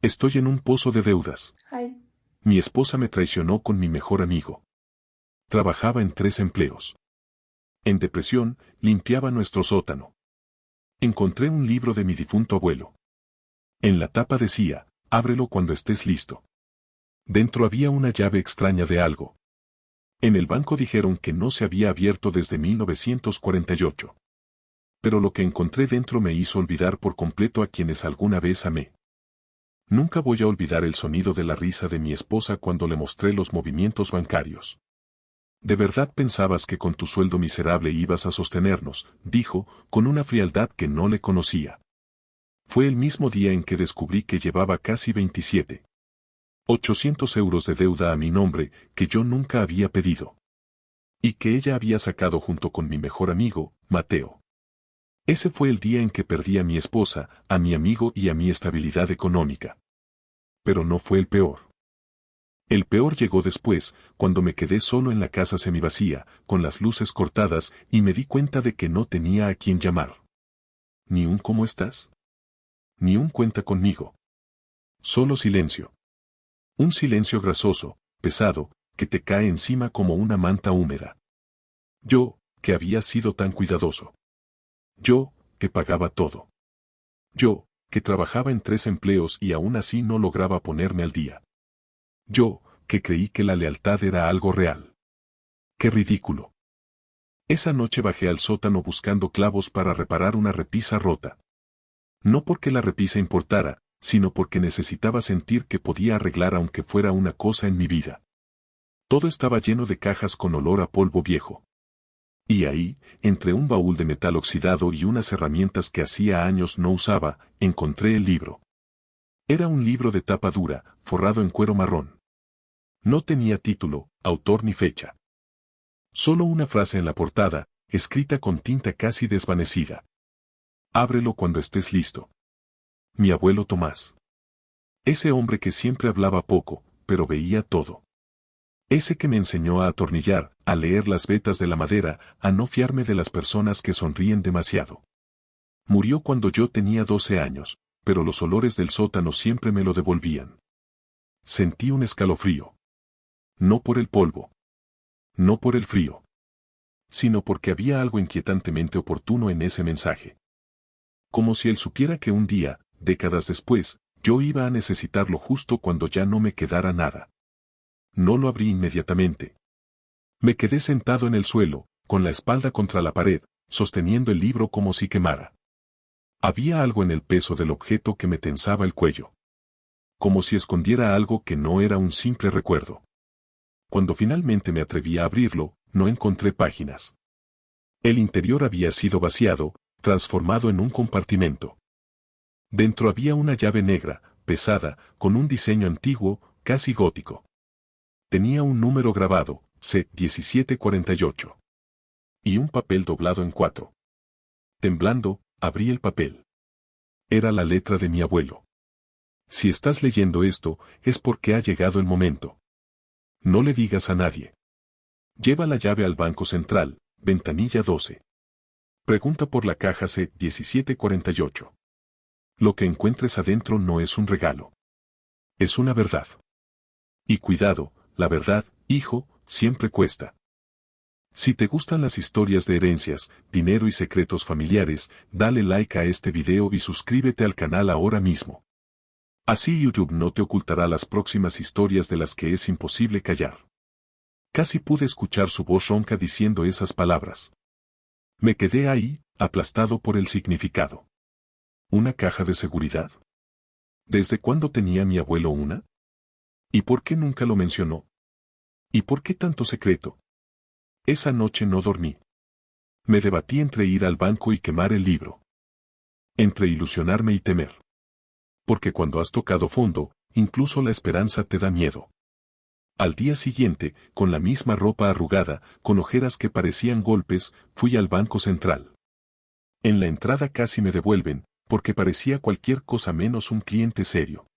Estoy en un pozo de deudas. Hi. Mi esposa me traicionó con mi mejor amigo. Trabajaba en 3 empleos. En depresión, limpiaba nuestro sótano. Encontré un libro de mi difunto abuelo. En la tapa decía, ábrelo cuando estés listo. Dentro había una llave extraña de algo. En el banco dijeron que no se había abierto desde 1948. Pero lo que encontré dentro me hizo olvidar por completo a quienes alguna vez amé. Nunca voy a olvidar el sonido de la risa de mi esposa cuando le mostré los movimientos bancarios. ¿De verdad pensabas que con tu sueldo miserable ibas a sostenernos?, dijo, con una frialdad que no le conocía. Fue el mismo día en que descubrí que llevaba casi 27.800 euros de deuda a mi nombre que yo nunca había pedido. Y que ella había sacado junto con mi mejor amigo, Mateo. Ese fue el día en que perdí a mi esposa, a mi amigo y a mi estabilidad económica. Pero no fue el peor. El peor llegó después, cuando me quedé solo en la casa semivacía, con las luces cortadas, y me di cuenta de que no tenía a quién llamar. Ni un ¿cómo estás? Ni un cuenta conmigo. Solo silencio. Un silencio grasoso, pesado, que te cae encima como una manta húmeda. Yo, que había sido tan cuidadoso. Yo, que pagaba todo. Yo, que trabajaba en 3 empleos y aún así no lograba ponerme al día. Yo, que creí que la lealtad era algo real. ¡Qué ridículo! Esa noche bajé al sótano buscando clavos para reparar una repisa rota. No porque la repisa importara, sino porque necesitaba sentir que podía arreglar aunque fuera una cosa en mi vida. Todo estaba lleno de cajas con olor a polvo viejo. Y ahí, entre un baúl de metal oxidado y unas herramientas que hacía años no usaba, encontré el libro. Era un libro de tapa dura, forrado en cuero marrón. No tenía título, autor ni fecha. Solo una frase en la portada, escrita con tinta casi desvanecida. Ábrelo cuando estés listo. Mi abuelo Tomás. Ese hombre que siempre hablaba poco, pero veía todo. Ese que me enseñó a atornillar, a leer las vetas de la madera, a no fiarme de las personas que sonríen demasiado. Murió cuando yo tenía 12 años, pero los olores del sótano siempre me lo devolvían. Sentí un escalofrío. No por el polvo. No por el frío. Sino porque había algo inquietantemente oportuno en ese mensaje. Como si él supiera que un día, décadas después, yo iba a necesitarlo justo cuando ya no me quedara nada. No lo abrí inmediatamente. Me quedé sentado en el suelo, con la espalda contra la pared, sosteniendo el libro como si quemara. Había algo en el peso del objeto que me tensaba el cuello. Como si escondiera algo que no era un simple recuerdo. Cuando finalmente me atreví a abrirlo, no encontré páginas. El interior había sido vaciado, transformado en un compartimento. Dentro había una llave negra, pesada, con un diseño antiguo, casi gótico. Tenía un número grabado, C1748. Y un papel doblado en 4. Temblando, abrí el papel. Era la letra de mi abuelo. Si estás leyendo esto, es porque ha llegado el momento. No le digas a nadie. Lleva la llave al Banco Central, ventanilla 12. Pregunta por la caja C1748. Lo que encuentres adentro no es un regalo. Es una verdad. Y cuidado, la verdad, hijo, siempre cuesta. Si te gustan las historias de herencias, dinero y secretos familiares, dale like a este video y suscríbete al canal ahora mismo. Así YouTube no te ocultará las próximas historias de las que es imposible callar. Casi pude escuchar su voz ronca diciendo esas palabras. Me quedé ahí, aplastado por el significado. ¿Una caja de seguridad? ¿Desde cuándo tenía mi abuelo una? ¿Y por qué nunca lo mencionó? ¿Y por qué tanto secreto? Esa noche no dormí. Me debatí entre ir al banco y quemar el libro. Entre ilusionarme y temer. Porque cuando has tocado fondo, incluso la esperanza te da miedo. Al día siguiente, con la misma ropa arrugada, con ojeras que parecían golpes, fui al Banco Central. En la entrada casi me devuelven, porque parecía cualquier cosa menos un cliente serio.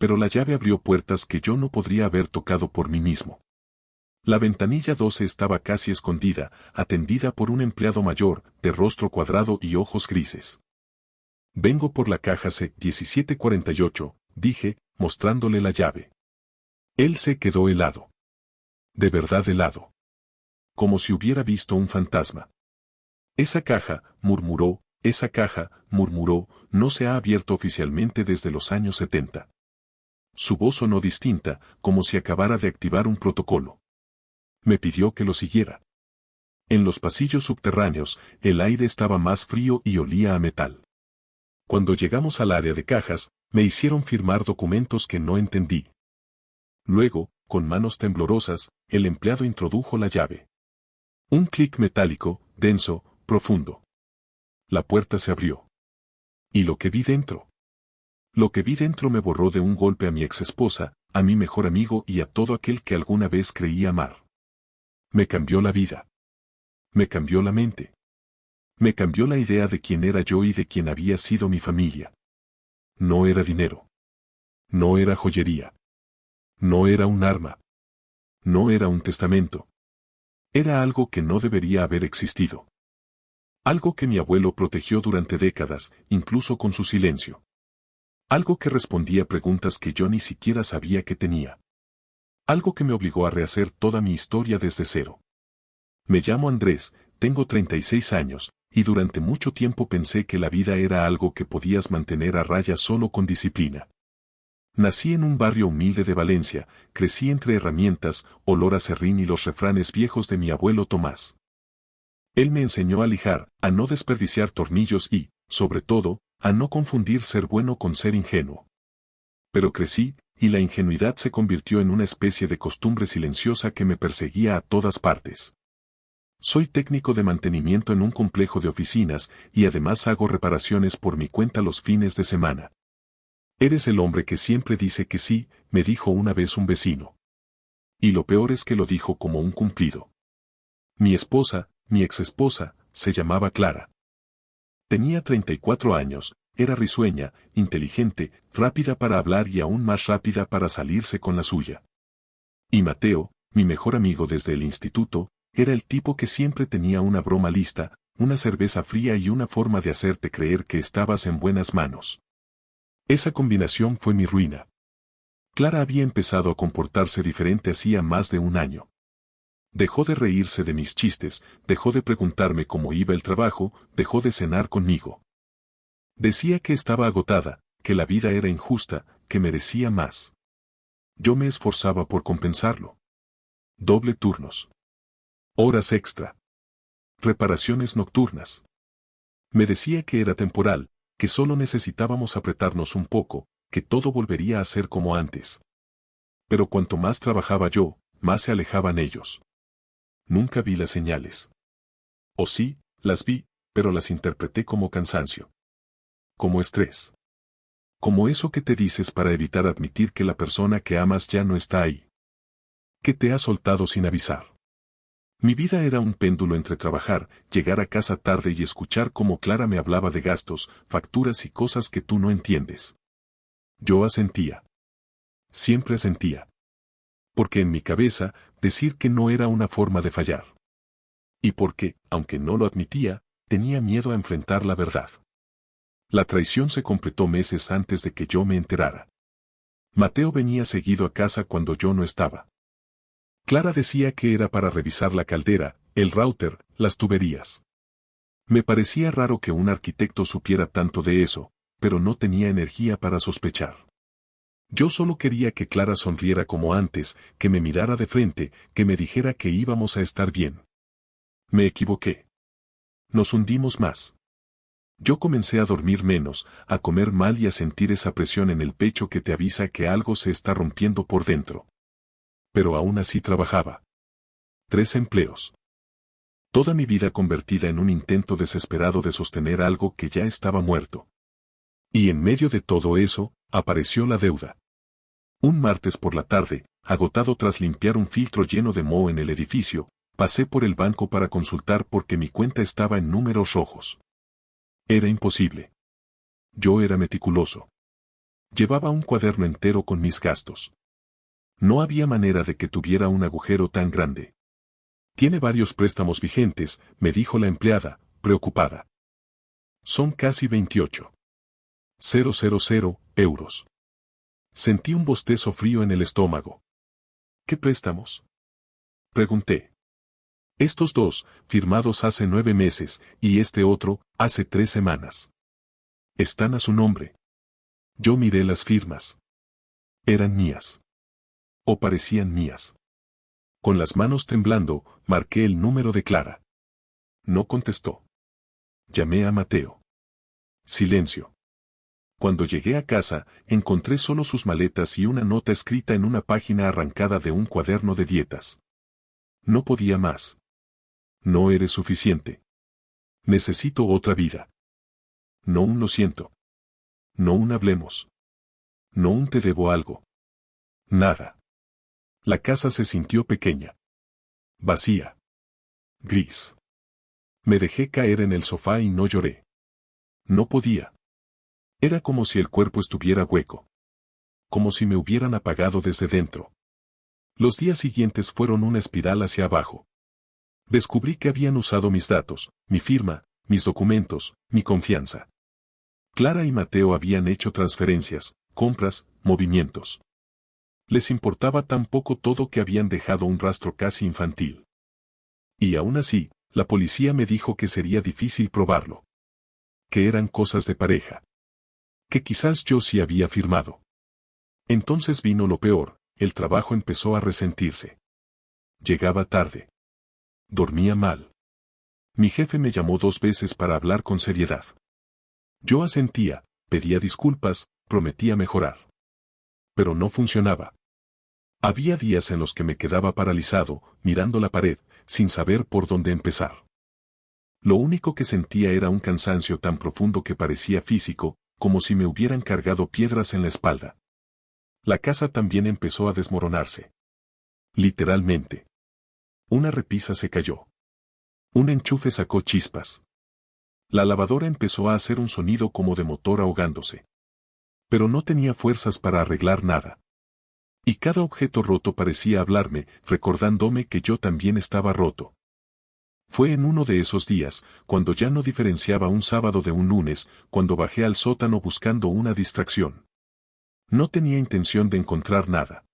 Pero la llave abrió puertas que yo no podría haber tocado por mí mismo. La ventanilla 12 estaba casi escondida, atendida por un empleado mayor, de rostro cuadrado y ojos grises. Vengo por la caja C1748, dije, mostrándole la llave. Él se quedó helado. De verdad helado. Como si hubiera visto un fantasma. Esa caja, murmuró, no se ha abierto oficialmente desde los años 70. Su voz sonó distinta, como si acabara de activar un protocolo. Me pidió que lo siguiera. En los pasillos subterráneos, el aire estaba más frío y olía a metal. Cuando llegamos al área de cajas, me hicieron firmar documentos que no entendí. Luego, con manos temblorosas, el empleado introdujo la llave. Un clic metálico, denso, profundo. La puerta se abrió. ¿Y lo que vi dentro? Lo que vi dentro me borró de un golpe a mi exesposa, a mi mejor amigo y a todo aquel que alguna vez creí amar. Me cambió la vida. Me cambió la mente. Me cambió la idea de quién era yo y de quién había sido mi familia. No era dinero. No era joyería. No era un arma. No era un testamento. Era algo que no debería haber existido. Algo que mi abuelo protegió durante décadas, incluso con su silencio. Algo que respondía preguntas que yo ni siquiera sabía que tenía. Algo que me obligó a rehacer toda mi historia desde cero. Me llamo Andrés, tengo 36 años, y durante mucho tiempo pensé que la vida era algo que podías mantener a raya solo con disciplina. Nací en un barrio humilde de Valencia, crecí entre herramientas, olor a serrín y los refranes viejos de mi abuelo Tomás. Él me enseñó a lijar, a no desperdiciar tornillos y, sobre todo, a no confundir ser bueno con ser ingenuo. Pero crecí, y la ingenuidad se convirtió en una especie de costumbre silenciosa que me perseguía a todas partes. Soy técnico de mantenimiento en un complejo de oficinas y además hago reparaciones por mi cuenta los fines de semana. Eres el hombre que siempre dice que sí, me dijo una vez un vecino. Y lo peor es que lo dijo como un cumplido. Mi esposa, mi exesposa, se llamaba Clara. Tenía 34 años, era risueña, inteligente, rápida para hablar y aún más rápida para salirse con la suya. Y Mateo, mi mejor amigo desde el instituto, era el tipo que siempre tenía una broma lista, una cerveza fría y una forma de hacerte creer que estabas en buenas manos. Esa combinación fue mi ruina. Clara había empezado a comportarse diferente hacía más de un año. Dejó de reírse de mis chistes, dejó de preguntarme cómo iba el trabajo, dejó de cenar conmigo. Decía que estaba agotada, que la vida era injusta, que merecía más. Yo me esforzaba por compensarlo. Doble turnos. Horas extra. Reparaciones nocturnas. Me decía que era temporal, que solo necesitábamos apretarnos un poco, que todo volvería a ser como antes. Pero cuanto más trabajaba yo, más se alejaban ellos. Nunca vi las señales. O sí, las vi, pero las interpreté como cansancio. Como estrés. Como eso que te dices para evitar admitir que la persona que amas ya no está ahí. Que te ha soltado sin avisar. Mi vida era un péndulo entre trabajar, llegar a casa tarde y escuchar cómo Clara me hablaba de gastos, facturas y cosas que tú no entiendes. Yo asentía. Siempre asentía. Porque en mi cabeza, decir que no era una forma de fallar. Y porque, aunque no lo admitía, tenía miedo a enfrentar la verdad. La traición se completó meses antes de que yo me enterara. Mateo venía seguido a casa cuando yo no estaba. Clara decía que era para revisar la caldera, el router, las tuberías. Me parecía raro que un arquitecto supiera tanto de eso, pero no tenía energía para sospechar. Yo solo quería que Clara sonriera como antes, que me mirara de frente, que me dijera que íbamos a estar bien. Me equivoqué. Nos hundimos más. Yo comencé a dormir menos, a comer mal y a sentir esa presión en el pecho que te avisa que algo se está rompiendo por dentro. Pero aún así trabajaba. 3 empleos. Toda mi vida convertida en un intento desesperado de sostener algo que ya estaba muerto. Y en medio de todo eso, apareció la deuda. Un martes por la tarde, agotado tras limpiar un filtro lleno de moho en el edificio, pasé por el banco para consultar porque mi cuenta estaba en números rojos. Era imposible. Yo era meticuloso. Llevaba un cuaderno entero con mis gastos. No había manera de que tuviera un agujero tan grande. Tiene varios préstamos vigentes, me dijo la empleada, preocupada. Son casi 28.000 euros. Sentí un bostezo frío en el estómago. ¿Qué préstamos? Pregunté. Estos dos, firmados hace 9 meses, y este otro, hace 3 semanas. Están a su nombre. Yo miré las firmas. Eran mías. O parecían mías. Con las manos temblando, marqué el número de Clara. No contestó. Llamé a Mateo. Silencio. Cuando llegué a casa, encontré solo sus maletas y una nota escrita en una página arrancada de un cuaderno de dietas. No podía más. No eres suficiente. Necesito otra vida. No un lo siento. No un hablemos. No un te debo algo. Nada. La casa se sintió pequeña. Vacía. Gris. Me dejé caer en el sofá y no lloré. No podía. Era como si el cuerpo estuviera hueco. Como si me hubieran apagado desde dentro. Los días siguientes fueron una espiral hacia abajo. Descubrí que habían usado mis datos, mi firma, mis documentos, mi confianza. Clara y Mateo habían hecho transferencias, compras, movimientos. Les importaba tan poco todo que habían dejado un rastro casi infantil. Y aún así, la policía me dijo que sería difícil probarlo. Que eran cosas de pareja. Que quizás yo sí había firmado. Entonces vino lo peor, el trabajo empezó a resentirse. Llegaba tarde. Dormía mal. Mi jefe me llamó 2 veces para hablar con seriedad. Yo asentía, pedía disculpas, prometía mejorar. Pero no funcionaba. Había días en los que me quedaba paralizado, mirando la pared, sin saber por dónde empezar. Lo único que sentía era un cansancio tan profundo que parecía físico, como si me hubieran cargado piedras en la espalda. La casa también empezó a desmoronarse. Literalmente. Una repisa se cayó. Un enchufe sacó chispas. La lavadora empezó a hacer un sonido como de motor ahogándose. Pero no tenía fuerzas para arreglar nada. Y cada objeto roto parecía hablarme, recordándome que yo también estaba roto. Fue en uno de esos días, cuando ya no diferenciaba un sábado de un lunes, cuando bajé al sótano buscando una distracción. No tenía intención de encontrar nada.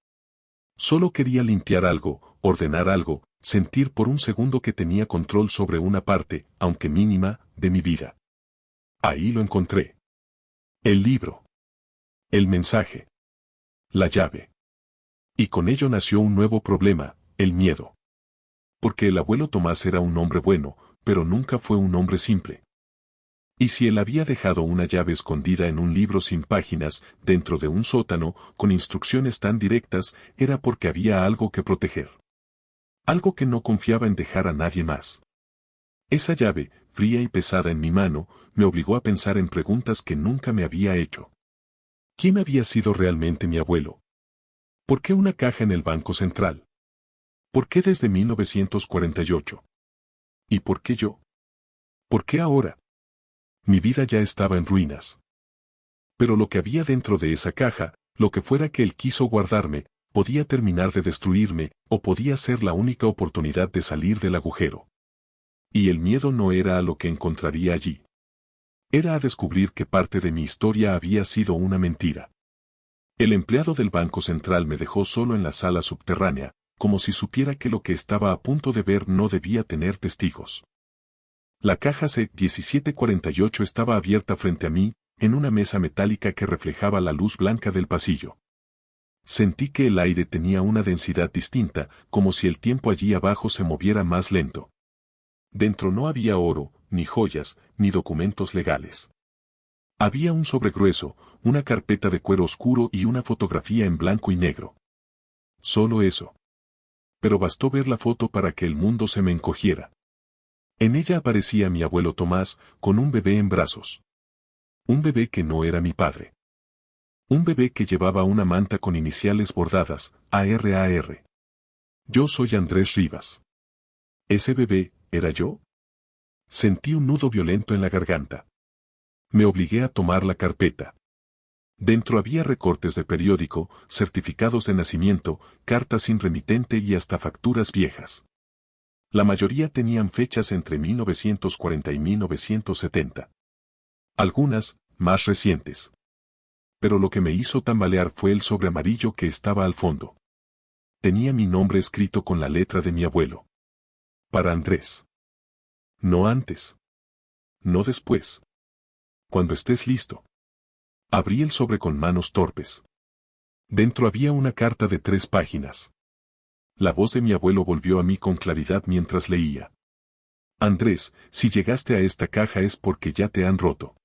Solo quería limpiar algo, ordenar algo, sentir por un segundo que tenía control sobre una parte, aunque mínima, de mi vida. Ahí lo encontré. El libro. El mensaje. La llave. Y con ello nació un nuevo problema, el miedo. Porque el abuelo Tomás era un hombre bueno, pero nunca fue un hombre simple. Y si él había dejado una llave escondida en un libro sin páginas, dentro de un sótano, con instrucciones tan directas, era porque había algo que proteger. Algo que no confiaba en dejar a nadie más. Esa llave, fría y pesada en mi mano, me obligó a pensar en preguntas que nunca me había hecho. ¿Quién había sido realmente mi abuelo? ¿Por qué una caja en el Banco Central? ¿Por qué desde 1948? ¿Y por qué yo? ¿Por qué ahora? Mi vida ya estaba en ruinas. Pero lo que había dentro de esa caja, lo que fuera que él quiso guardarme, podía terminar de destruirme, o podía ser la única oportunidad de salir del agujero. Y el miedo no era a lo que encontraría allí. Era a descubrir que parte de mi historia había sido una mentira. El empleado del Banco Central me dejó solo en la sala subterránea, como si supiera que lo que estaba a punto de ver no debía tener testigos. La caja C-1748 estaba abierta frente a mí, en una mesa metálica que reflejaba la luz blanca del pasillo. Sentí que el aire tenía una densidad distinta, como si el tiempo allí abajo se moviera más lento. Dentro no había oro, ni joyas, ni documentos legales. Había un sobre grueso, una carpeta de cuero oscuro y una fotografía en blanco y negro. Solo eso. Pero bastó ver la foto para que el mundo se me encogiera. En ella aparecía mi abuelo Tomás, con un bebé en brazos. Un bebé que no era mi padre. Un bebé que llevaba una manta con iniciales bordadas, ARAR. Yo soy Andrés Rivas. ¿Ese bebé, era yo? Sentí un nudo violento en la garganta. Me obligué a tomar la carpeta. Dentro había recortes de periódico, certificados de nacimiento, cartas sin remitente y hasta facturas viejas. La mayoría tenían fechas entre 1940 y 1970. Algunas, más recientes. pero lo que me hizo tambalear fue el sobre amarillo que estaba al fondo. Tenía mi nombre escrito con la letra de mi abuelo. Para Andrés. No antes. No después. Cuando estés listo. Abrí el sobre con manos torpes. Dentro había una carta de 3 páginas. La voz de mi abuelo volvió a mí con claridad mientras leía. Andrés, si llegaste a esta caja es porque ya te han roto.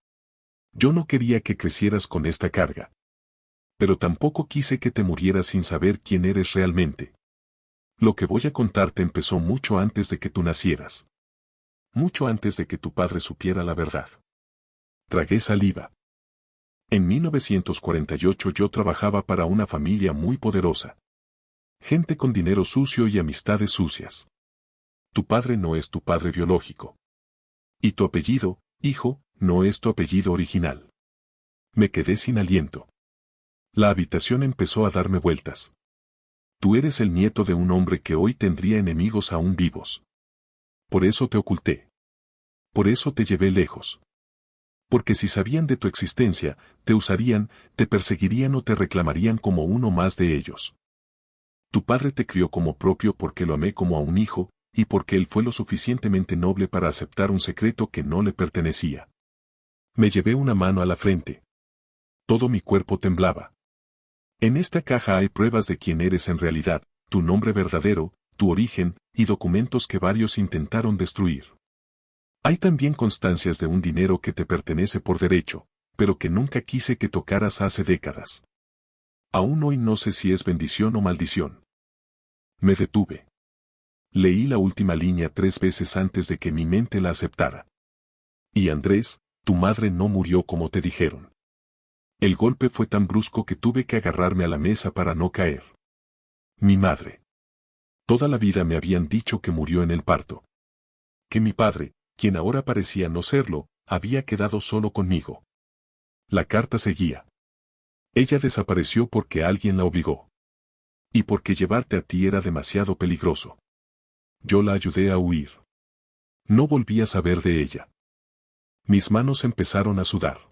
Yo no quería que crecieras con esta carga. Pero tampoco quise que te murieras sin saber quién eres realmente. Lo que voy a contarte empezó mucho antes de que tú nacieras. Mucho antes de que tu padre supiera la verdad. Tragué saliva. En 1948 yo trabajaba para una familia muy poderosa. Gente con dinero sucio y amistades sucias. Tu padre no es tu padre biológico. Y tu apellido, hijo, no es tu apellido original. Me quedé sin aliento. La habitación empezó a darme vueltas. Tú eres el nieto de un hombre que hoy tendría enemigos aún vivos. Por eso te oculté. Por eso te llevé lejos. Porque si sabían de tu existencia, te usarían, te perseguirían o te reclamarían como uno más de ellos. Tu padre te crió como propio porque lo amé como a un hijo, y porque él fue lo suficientemente noble para aceptar un secreto que no le pertenecía. Me llevé una mano a la frente. Todo mi cuerpo temblaba. En esta caja hay pruebas de quién eres en realidad, tu nombre verdadero, tu origen, y documentos que varios intentaron destruir. Hay también constancias de un dinero que te pertenece por derecho, pero que nunca quise que tocaras hace décadas. Aún hoy no sé si es bendición o maldición. Me detuve. Leí la última línea 3 veces antes de que mi mente la aceptara. Y Andrés, tu madre no murió como te dijeron. El golpe fue tan brusco que tuve que agarrarme a la mesa para no caer. Mi madre. Toda la vida me habían dicho que murió en el parto. Que mi padre, quien ahora parecía no serlo, había quedado solo conmigo. La carta seguía. Ella desapareció porque alguien la obligó. Y porque llevarte a ti era demasiado peligroso. Yo la ayudé a huir. No volví a saber de ella. Mis manos empezaron a sudar.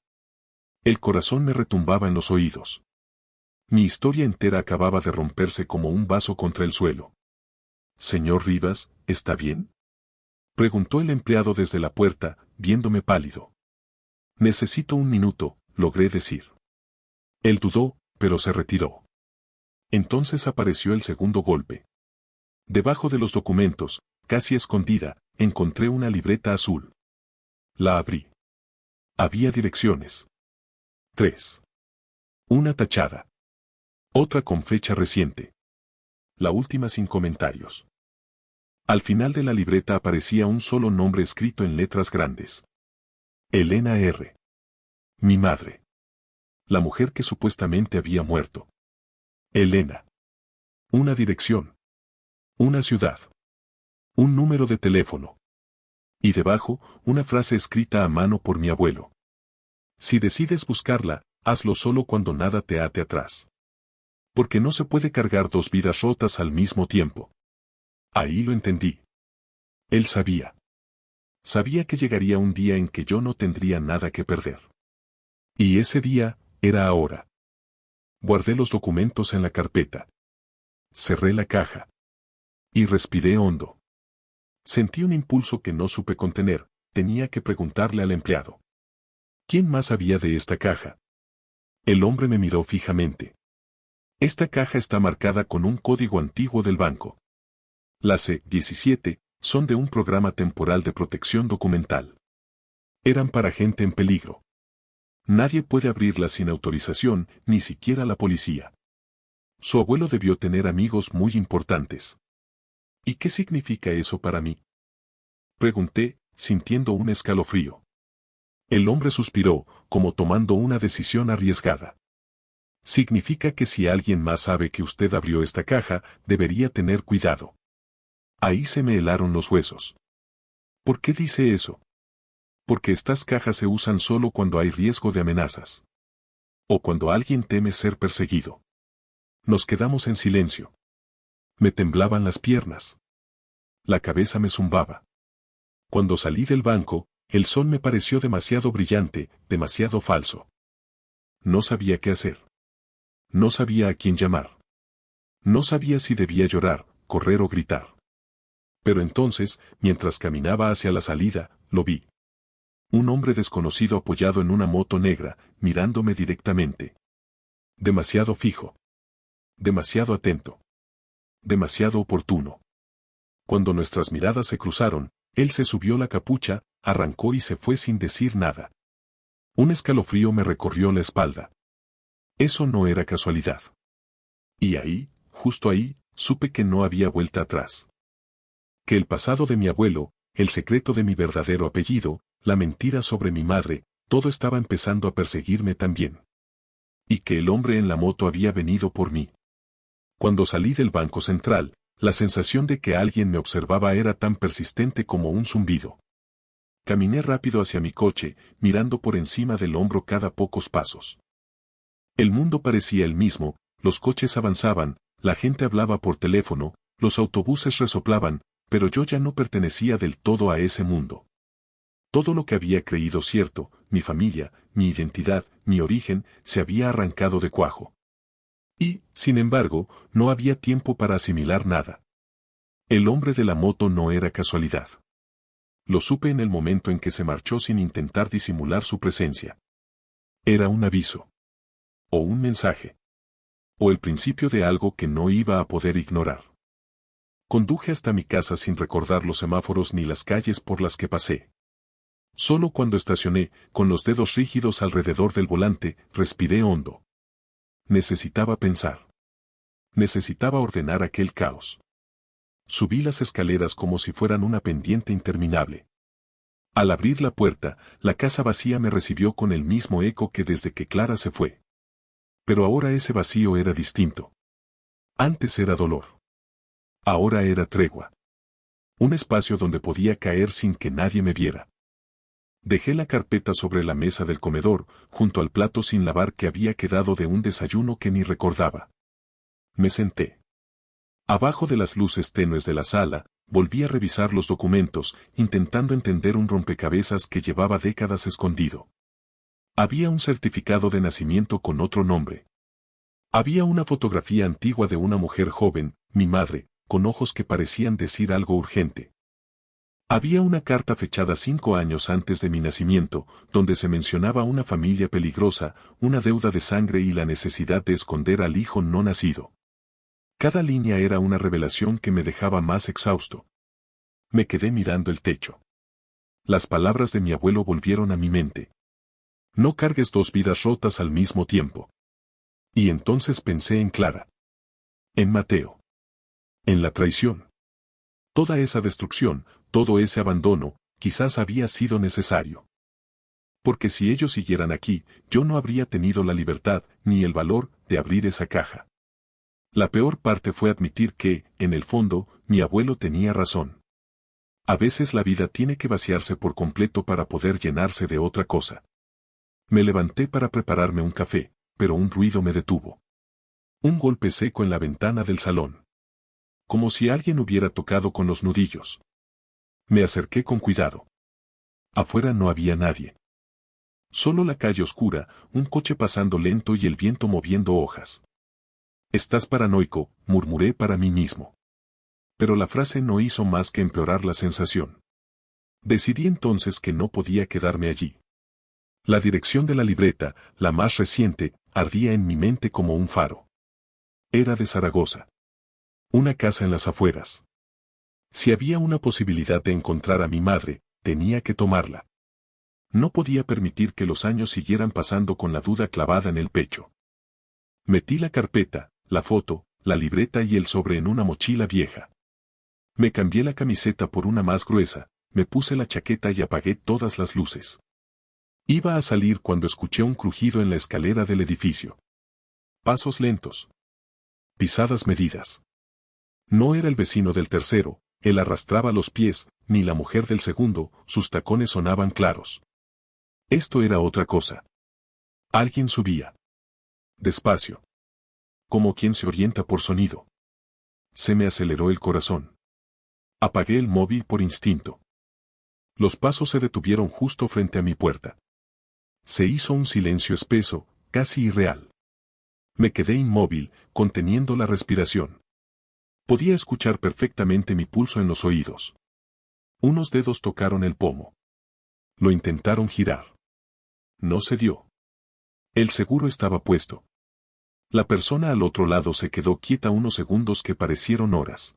El corazón me retumbaba en los oídos. Mi historia entera acababa de romperse como un vaso contra el suelo. Señor Rivas, ¿está bien? Preguntó el empleado desde la puerta, viéndome pálido. Necesito un minuto, logré decir. Él dudó, pero se retiró. Entonces apareció el segundo golpe. Debajo de los documentos, casi escondida, encontré una libreta azul. La abrí. Había direcciones. 3. Una tachada. Otra con fecha reciente. La última sin comentarios. Al final de la libreta aparecía un solo nombre escrito en letras grandes. Elena R. Mi madre. La mujer que supuestamente había muerto. Elena. Una dirección. Una ciudad. Un número de teléfono. Y debajo, una frase escrita a mano por mi abuelo. Si decides buscarla, hazlo solo cuando nada te ate atrás. Porque no se puede cargar 2 vidas rotas al mismo tiempo. Ahí lo entendí. Él sabía. Sabía que llegaría un día en que yo no tendría nada que perder. Y ese día, era ahora. Guardé los documentos en la carpeta. Cerré la caja. Y respiré hondo. Sentí un impulso que no supe contener, tenía que preguntarle al empleado. ¿Quién más sabía de esta caja? El hombre me miró fijamente. Esta caja está marcada con un código antiguo del banco. Las C-17 son de un programa temporal de protección documental. Eran para gente en peligro. Nadie puede abrirlas sin autorización, ni siquiera la policía. Su abuelo debió tener amigos muy importantes. ¿Y qué significa eso para mí? Pregunté, sintiendo un escalofrío. El hombre suspiró, como tomando una decisión arriesgada. Significa que si alguien más sabe que usted abrió esta caja, debería tener cuidado. Ahí se me helaron los huesos. ¿Por qué dice eso? Porque estas cajas se usan solo cuando hay riesgo de amenazas. O cuando alguien teme ser perseguido. Nos quedamos en silencio. Me temblaban las piernas. La cabeza me zumbaba. Cuando salí del banco, el sol me pareció demasiado brillante, demasiado falso. No sabía qué hacer. No sabía a quién llamar. No sabía si debía llorar, correr o gritar. Pero entonces, mientras caminaba hacia la salida, lo vi. Un hombre desconocido apoyado en una moto negra, mirándome directamente. Demasiado fijo. Demasiado atento. Demasiado oportuno. Cuando nuestras miradas se cruzaron, él se subió la capucha, arrancó y se fue sin decir nada. Un escalofrío me recorrió la espalda. Eso no era casualidad. Y ahí, justo ahí, supe que no había vuelta atrás. Que el pasado de mi abuelo, el secreto de mi verdadero apellido, la mentira sobre mi madre, todo estaba empezando a perseguirme también. Y que el hombre en la moto había venido por mí. Cuando salí del Banco Central, la sensación de que alguien me observaba era tan persistente como un zumbido. Caminé rápido hacia mi coche, mirando por encima del hombro cada pocos pasos. El mundo parecía el mismo, los coches avanzaban, la gente hablaba por teléfono, los autobuses resoplaban, pero yo ya no pertenecía del todo a ese mundo. Todo lo que había creído cierto, mi familia, mi identidad, mi origen, se había arrancado de cuajo. Y, sin embargo, no había tiempo para asimilar nada. El hombre de la moto no era casualidad. Lo supe en el momento en que se marchó sin intentar disimular su presencia. Era un aviso. O un mensaje. O el principio de algo que no iba a poder ignorar. Conduje hasta mi casa sin recordar los semáforos ni las calles por las que pasé. Solo cuando estacioné, con los dedos rígidos alrededor del volante, respiré hondo. Necesitaba pensar. Necesitaba ordenar aquel caos. Subí las escaleras como si fueran una pendiente interminable. Al abrir la puerta, la casa vacía me recibió con el mismo eco que desde que Clara se fue. Pero ahora ese vacío era distinto. Antes era dolor. Ahora era tregua. Un espacio donde podía caer sin que nadie me viera. Dejé la carpeta sobre la mesa del comedor, junto al plato sin lavar que había quedado de un desayuno que ni recordaba. Me senté. Abajo de las luces tenues de la sala, volví a revisar los documentos, intentando entender un rompecabezas que llevaba décadas escondido. Había un certificado de nacimiento con otro nombre. Había una fotografía antigua de una mujer joven, mi madre, con ojos que parecían decir algo urgente. Había una carta fechada 5 años antes de mi nacimiento, donde se mencionaba una familia peligrosa, una deuda de sangre y la necesidad de esconder al hijo no nacido. Cada línea era una revelación que me dejaba más exhausto. Me quedé mirando el techo. Las palabras de mi abuelo volvieron a mi mente. No cargues 2 vidas rotas al mismo tiempo. Y entonces pensé en Clara. En Mateo. En la traición. Toda esa destrucción, todo ese abandono, quizás había sido necesario. Porque si ellos siguieran aquí, yo no habría tenido la libertad, ni el valor, de abrir esa caja. La peor parte fue admitir que, en el fondo, mi abuelo tenía razón. A veces la vida tiene que vaciarse por completo para poder llenarse de otra cosa. Me levanté para prepararme un café, pero un ruido me detuvo. Un golpe seco en la ventana del salón. Como si alguien hubiera tocado con los nudillos. Me acerqué con cuidado. Afuera no había nadie. Solo la calle oscura, un coche pasando lento y el viento moviendo hojas. Estás paranoico, murmuré para mí mismo. Pero la frase no hizo más que empeorar la sensación. Decidí entonces que no podía quedarme allí. La dirección de la libreta, la más reciente, ardía en mi mente como un faro. Era de Zaragoza. Una casa en las afueras. Si había una posibilidad de encontrar a mi madre, tenía que tomarla. No podía permitir que los años siguieran pasando con la duda clavada en el pecho. Metí la carpeta, la foto, la libreta y el sobre en una mochila vieja. Me cambié la camiseta por una más gruesa, me puse la chaqueta y apagué todas las luces. Iba a salir cuando escuché un crujido en la escalera del edificio. Pasos lentos. Pisadas medidas. No era el vecino del tercero, él arrastraba los pies, ni la mujer del segundo, sus tacones sonaban claros. Esto era otra cosa. Alguien subía. Despacio. Como quien se orienta por sonido. Se me aceleró el corazón. Apagué el móvil por instinto. Los pasos se detuvieron justo frente a mi puerta. Se hizo un silencio espeso, casi irreal. Me quedé inmóvil, conteniendo la respiración. Podía escuchar perfectamente mi pulso en los oídos. Unos dedos tocaron el pomo. Lo intentaron girar. No se dio. El seguro estaba puesto. La persona al otro lado se quedó quieta unos segundos que parecieron horas.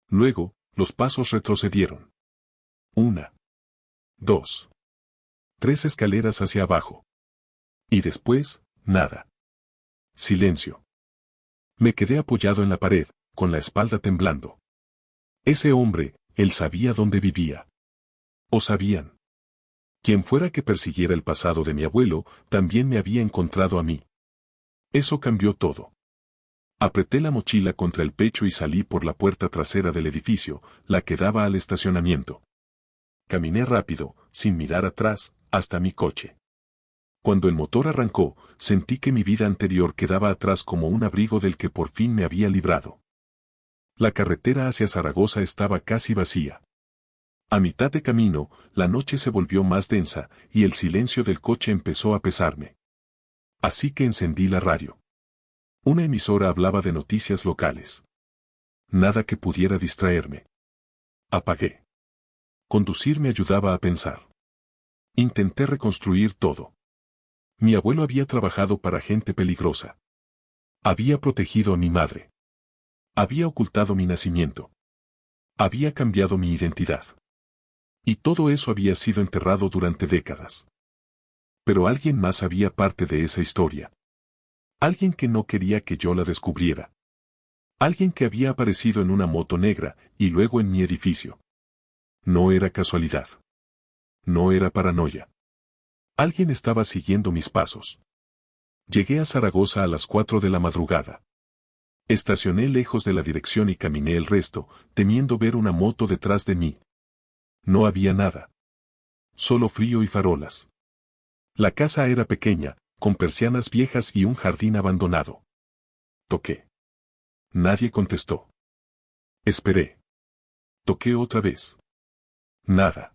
Luego, los pasos retrocedieron. 1, 2, 3 escaleras hacia abajo. Y después, nada. Silencio. Me quedé apoyado en la pared, con la espalda temblando. Ese hombre, él sabía dónde vivía. O sabían. Quien fuera que persiguiera el pasado de mi abuelo, también me había encontrado a mí. Eso cambió todo. Apreté la mochila contra el pecho y salí por la puerta trasera del edificio, la que daba al estacionamiento. Caminé rápido, sin mirar atrás, hasta mi coche. Cuando el motor arrancó, sentí que mi vida anterior quedaba atrás como un abrigo del que por fin me había librado. La carretera hacia Zaragoza estaba casi vacía. A mitad de camino, la noche se volvió más densa, y el silencio del coche empezó a pesarme. Así que encendí la radio. Una emisora hablaba de noticias locales. Nada que pudiera distraerme. Apagué. Conducir me ayudaba a pensar. Intenté reconstruir todo. Mi abuelo había trabajado para gente peligrosa. Había protegido a mi madre. Había ocultado mi nacimiento. Había cambiado mi identidad. Y todo eso había sido enterrado durante décadas. Pero alguien más sabía parte de esa historia. Alguien que no quería que yo la descubriera. Alguien que había aparecido en una moto negra, y luego en mi edificio. No era casualidad. No era paranoia. Alguien estaba siguiendo mis pasos. Llegué a Zaragoza a las 4 de la madrugada. Estacioné lejos de la dirección y caminé el resto, temiendo ver una moto detrás de mí. No había nada. Solo frío y farolas. La casa era pequeña, con persianas viejas y un jardín abandonado. Toqué. Nadie contestó. Esperé. Toqué otra vez. Nada.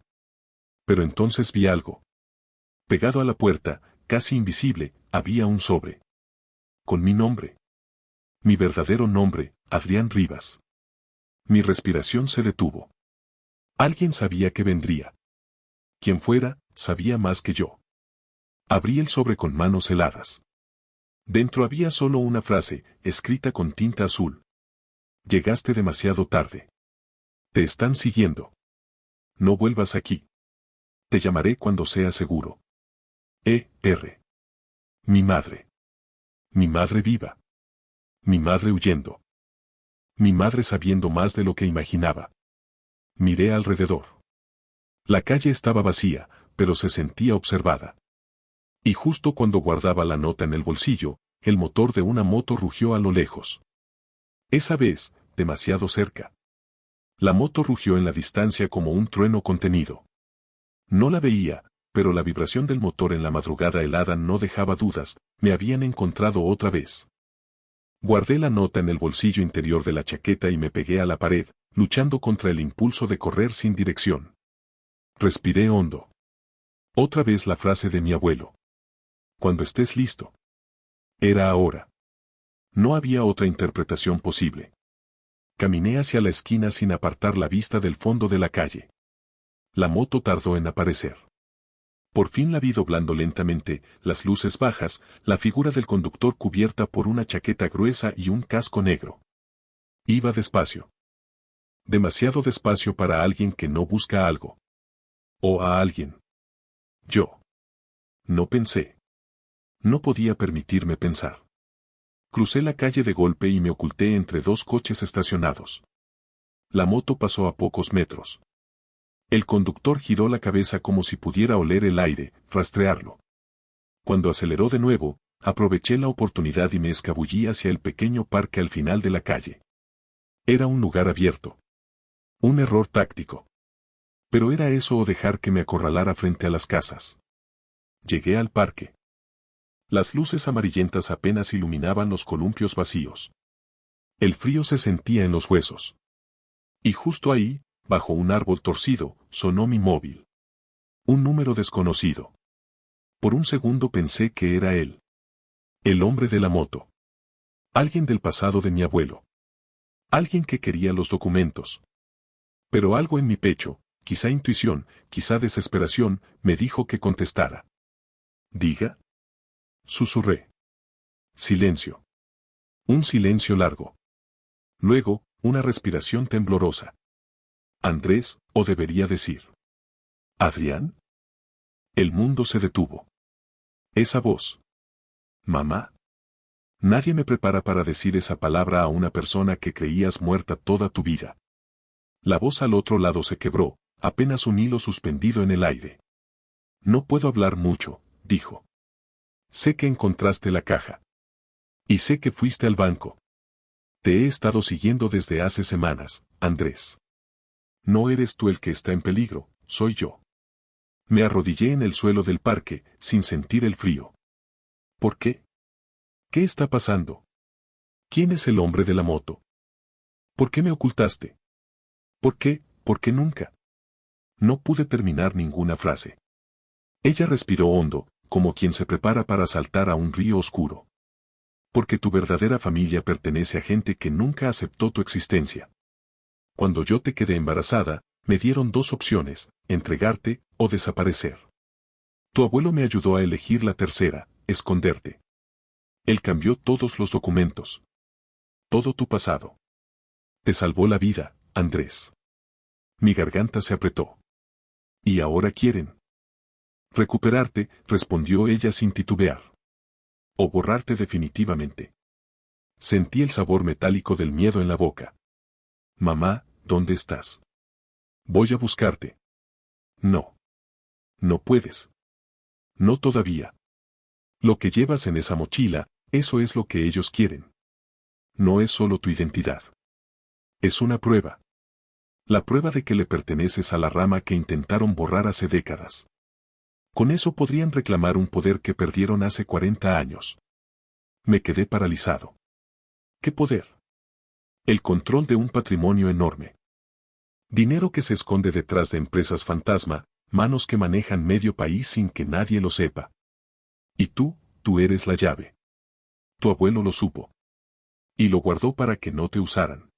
Pero entonces vi algo. Pegado a la puerta, casi invisible, había un sobre. Con mi nombre. Mi verdadero nombre, Adrián Rivas. Mi respiración se detuvo. Alguien sabía que vendría. Quien fuera, sabía más que yo. Abrí el sobre con manos heladas. Dentro había solo una frase, escrita con tinta azul. Llegaste demasiado tarde. Te están siguiendo. No vuelvas aquí. Te llamaré cuando sea seguro. E.R. Mi madre. Mi madre viva. Mi madre huyendo. Mi madre sabiendo más de lo que imaginaba. Miré alrededor. La calle estaba vacía, pero se sentía observada. Y justo cuando guardaba la nota en el bolsillo, el motor de una moto rugió a lo lejos. Esa vez, demasiado cerca. La moto rugió en la distancia como un trueno contenido. No la veía, pero la vibración del motor en la madrugada helada no dejaba dudas, me habían encontrado otra vez. Guardé la nota en el bolsillo interior de la chaqueta y me pegué a la pared, luchando contra el impulso de correr sin dirección. Respiré hondo. Otra vez la frase de mi abuelo. Cuando estés listo. Era ahora. No había otra interpretación posible. Caminé hacia la esquina sin apartar la vista del fondo de la calle. La moto tardó en aparecer. Por fin la vi doblando lentamente, las luces bajas, la figura del conductor cubierta por una chaqueta gruesa y un casco negro. Iba despacio. Demasiado despacio para alguien que no busca algo. O a alguien. Yo. No pensé. No podía permitirme pensar. Crucé la calle de golpe y me oculté entre dos coches estacionados. La moto pasó a pocos metros. El conductor giró la cabeza como si pudiera oler el aire, rastrearlo. Cuando aceleró de nuevo, aproveché la oportunidad y me escabullí hacia el pequeño parque al final de la calle. Era un lugar abierto. Un error táctico. Pero era eso o dejar que me acorralara frente a las casas. Llegué al parque. Las luces amarillentas apenas iluminaban los columpios vacíos. El frío se sentía en los huesos. Y justo ahí, bajo un árbol torcido, sonó mi móvil. Un número desconocido. Por un segundo pensé que era él. El hombre de la moto. Alguien del pasado de mi abuelo. Alguien que quería los documentos. Pero algo en mi pecho, quizá intuición, quizá desesperación, me dijo que contestara. Diga. Susurré. Silencio. Un silencio largo. Luego, una respiración temblorosa. Andrés, o debería decir. ¿Adrián? El mundo se detuvo. Esa voz. Mamá. Nadie me prepara para decir esa palabra a una persona que creías muerta toda tu vida. La voz al otro lado se quebró, apenas un hilo suspendido en el aire. No puedo hablar mucho, dijo. Sé que encontraste la caja. Y sé que fuiste al banco. Te he estado siguiendo desde hace semanas, Andrés. No eres tú el que está en peligro, soy yo. Me arrodillé en el suelo del parque, sin sentir el frío. ¿Por qué? ¿Qué está pasando? ¿Quién es el hombre de la moto? ¿Por qué me ocultaste? ¿Por qué? ¿Por qué nunca? No pude terminar ninguna frase. Ella respiró hondo, como quien se prepara para saltar a un río oscuro. Porque tu verdadera familia pertenece a gente que nunca aceptó tu existencia. Cuando yo te quedé embarazada, me dieron dos opciones, entregarte o desaparecer. Tu abuelo me ayudó a elegir la tercera, esconderte. Él cambió todos los documentos. Todo tu pasado. Te salvó la vida, Andrés. Mi garganta se apretó. ¿Y ahora quieren? Recuperarte, respondió ella sin titubear. O borrarte definitivamente. Sentí el sabor metálico del miedo en la boca. Mamá, ¿dónde estás? Voy a buscarte. No. No puedes. No todavía. Lo que llevas en esa mochila, eso es lo que ellos quieren. No es solo tu identidad. Es una prueba. La prueba de que le perteneces a la rama que intentaron borrar hace décadas. Con eso podrían reclamar un poder que perdieron hace 40 años. Me quedé paralizado. ¿Qué poder? El control de un patrimonio enorme. Dinero que se esconde detrás de empresas fantasma, manos que manejan medio país sin que nadie lo sepa. Y tú eres la llave. Tu abuelo lo supo. Y lo guardó para que no te usaran.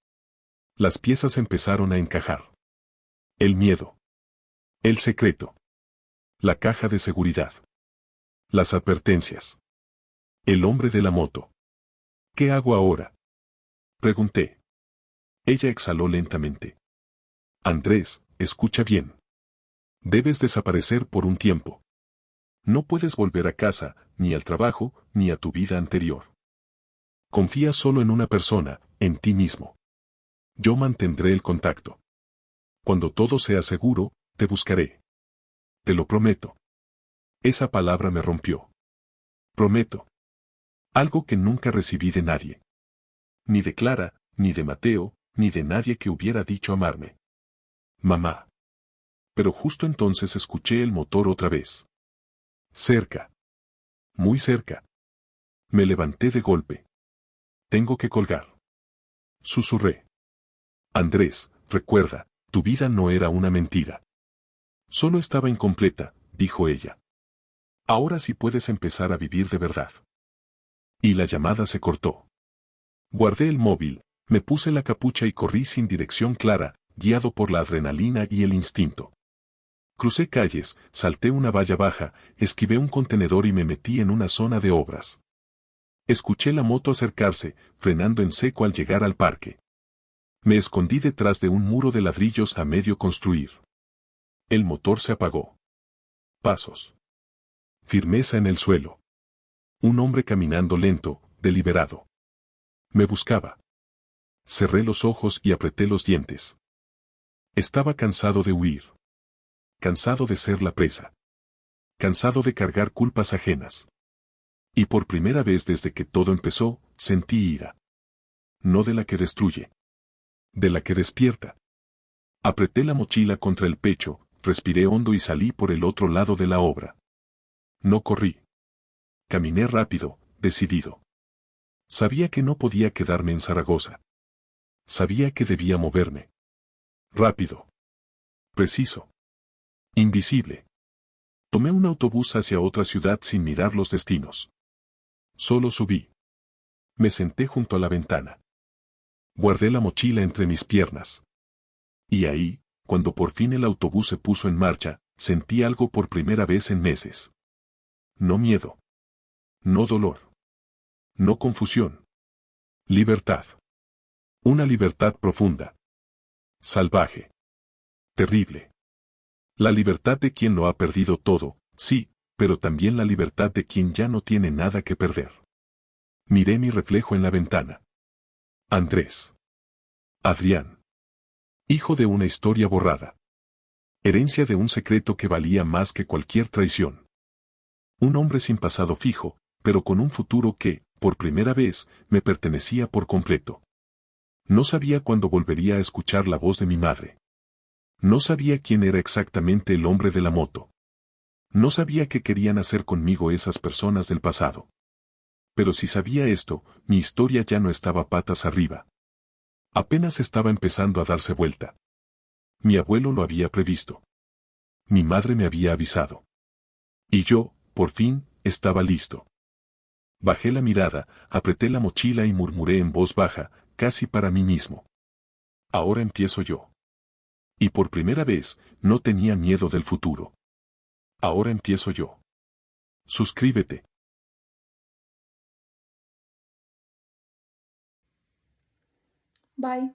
Las piezas empezaron a encajar. El miedo. El secreto. La caja de seguridad. Las advertencias. El hombre de la moto. ¿Qué hago ahora? Pregunté. Ella exhaló lentamente. Andrés, escucha bien. Debes desaparecer por un tiempo. No puedes volver a casa, ni al trabajo, ni a tu vida anterior. Confía solo en una persona, en ti mismo. Yo mantendré el contacto. Cuando todo sea seguro, te buscaré. Te lo prometo. Esa palabra me rompió. Prometo. Algo que nunca recibí de nadie. Ni de Clara, ni de Mateo, ni de nadie que hubiera dicho amarme. Mamá. Pero justo entonces escuché el motor otra vez. Cerca. Muy cerca. Me levanté de golpe. Tengo que colgar. Susurré. Andrés, recuerda, tu vida no era una mentira. Solo estaba incompleta, dijo ella. Ahora sí puedes empezar a vivir de verdad. Y la llamada se cortó. Guardé el móvil, me puse la capucha y corrí sin dirección clara, guiado por la adrenalina y el instinto. Crucé calles, salté una valla baja, esquivé un contenedor y me metí en una zona de obras. Escuché la moto acercarse, frenando en seco al llegar al parque. Me escondí detrás de un muro de ladrillos a medio construir. El motor se apagó. Pasos. Firmeza en el suelo. Un hombre caminando lento, deliberado. Me buscaba. Cerré los ojos y apreté los dientes. Estaba cansado de huir. Cansado de ser la presa. Cansado de cargar culpas ajenas. Y por primera vez desde que todo empezó, sentí ira. No de la que destruye. De la que despierta. Apreté la mochila contra el pecho, respiré hondo y salí por el otro lado de la obra. No corrí. Caminé rápido, decidido. Sabía que no podía quedarme en Zaragoza. Sabía que debía moverme. Rápido. Preciso. Invisible. Tomé un autobús hacia otra ciudad sin mirar los destinos. Solo subí. Me senté junto a la ventana. Guardé la mochila entre mis piernas. Y ahí, cuando por fin el autobús se puso en marcha, sentí algo por primera vez en meses. No miedo. No dolor. No confusión. Libertad. Una libertad profunda. Salvaje. Terrible. La libertad de quien lo ha perdido todo, sí, pero también la libertad de quien ya no tiene nada que perder. Miré mi reflejo en la ventana. Andrés. Adrián. Hijo de una historia borrada. Herencia de un secreto que valía más que cualquier traición. Un hombre sin pasado fijo, pero con un futuro que, por primera vez, me pertenecía por completo. No sabía cuándo volvería a escuchar la voz de mi madre. No sabía quién era exactamente el hombre de la moto. No sabía qué querían hacer conmigo esas personas del pasado. Pero si sabía esto, mi historia ya no estaba patas arriba. Apenas estaba empezando a darse vuelta. Mi abuelo lo había previsto. Mi madre me había avisado. Y yo, por fin, estaba listo. Bajé la mirada, apreté la mochila y murmuré en voz baja, casi para mí mismo. Ahora empiezo yo. Y por primera vez, no tenía miedo del futuro. Ahora empiezo yo. Suscríbete. Bye.